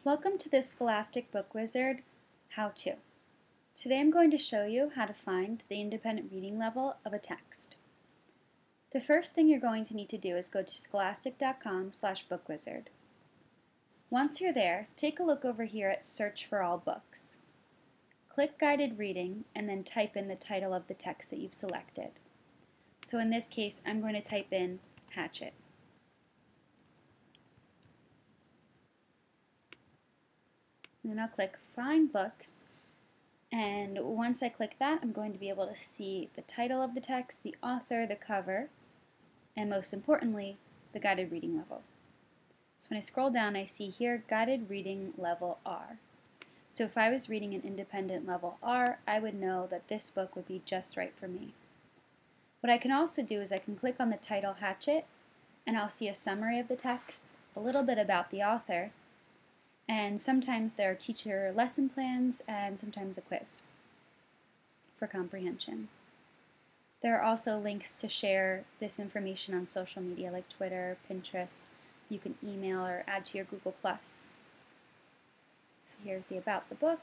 Welcome to this Scholastic Book Wizard how-to. Today I'm going to show you how to find the independent reading level of a text. The first thing you're going to need to do is go to scholastic.com/bookwizard. Once you're there, take a look over here at Search for All Books. Click Guided Reading and then type in the title of the text that you've selected. So in this case, I'm going to type in Hatchet. Then I'll click Find Books, and once I click that, I'm going to be able to see the title of the text, the author, the cover, and most importantly, the guided reading level. So when I scroll down, I see here Guided Reading Level R. So if I was reading an independent level R, I would know that this book would be just right for me. What I can also do is I can click on the title Hatchet, and I'll see a summary of the text, a little bit about the author, and sometimes there are teacher lesson plans and sometimes a quiz for comprehension. There are also links to share this information on social media like Twitter, Pinterest. You can email or add to your Google+. So here's the About the Book.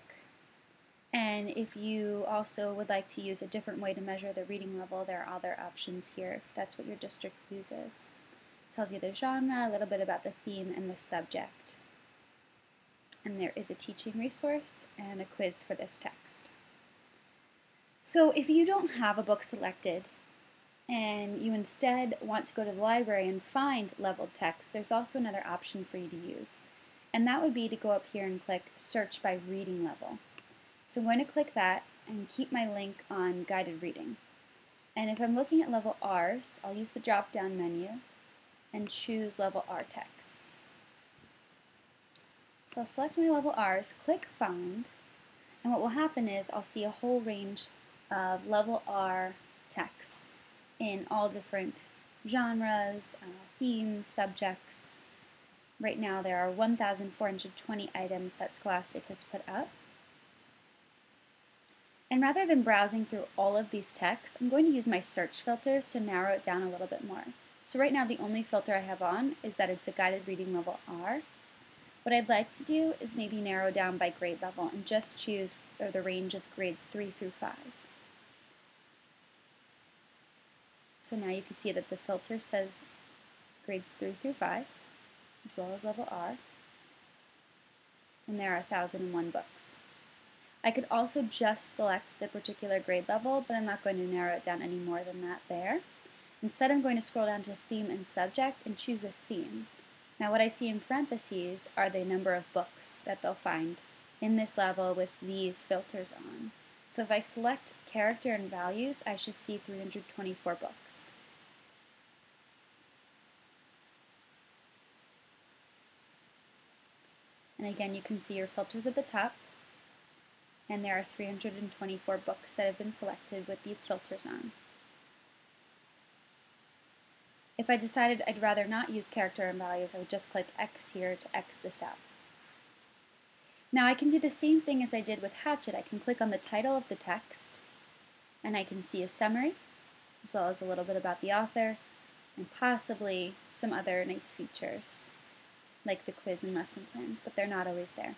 And if you also would like to use a different way to measure the reading level, there are other options here if that's what your district uses. It tells you the genre, a little bit about the theme, and the subject. And there is a teaching resource and a quiz for this text. So if you don't have a book selected and you instead want to go to the library and find leveled text, there's also another option for you to use. And that would be to go up here and click Search by Reading Level. So I'm going to click that and keep my link on guided reading. And if I'm looking at level R's, I'll use the drop-down menu and choose level R texts. So I'll select my level R's, click Find, and what will happen is I'll see a whole range of level R texts in all different genres, themes, subjects. Right now there are 1,420 items that Scholastic has put up. And rather than browsing through all of these texts, I'm going to use my search filters to narrow it down a little bit more. So right now the only filter I have on is that it's a guided reading level R. What I'd like to do is maybe narrow down by grade level and just choose the range of grades 3 through 5. So now you can see that the filter says grades 3 through 5, as well as level R, and there are 1,001 books. I could also just select the particular grade level, but I'm not going to narrow it down any more than that there. Instead, I'm going to scroll down to Theme and Subject and choose a theme. Now what I see in parentheses are the number of books that they'll find in this level with these filters on. So if I select character and values, I should see 324 books. And again, you can see your filters at the top, and there are 324 books that have been selected with these filters on. If I decided I'd rather not use character and values, I would just click X here to X this out. Now I can do the same thing as I did with Hatchet. I can click on the title of the text, and I can see a summary, as well as a little bit about the author, and possibly some other nice features, like the quiz and lesson plans, but they're not always there.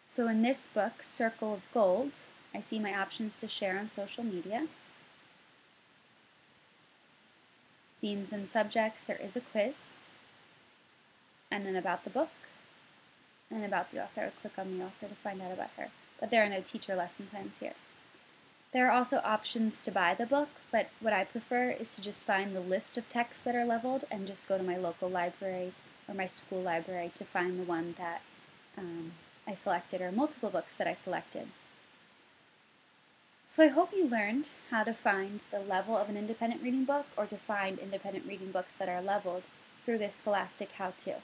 So in this book, Circle of Gold, I see my options to share on social media. Themes and subjects, there is a quiz, and then about the book, and about the author. Click on the author to find out about her. But there are no teacher lesson plans here. There are also options to buy the book, but what I prefer is to just find the list of texts that are leveled and just go to my local library or my school library to find the one that I selected, or multiple books that I selected. So I hope you learned how to find the level of an independent reading book or to find independent reading books that are leveled through this Scholastic how-to.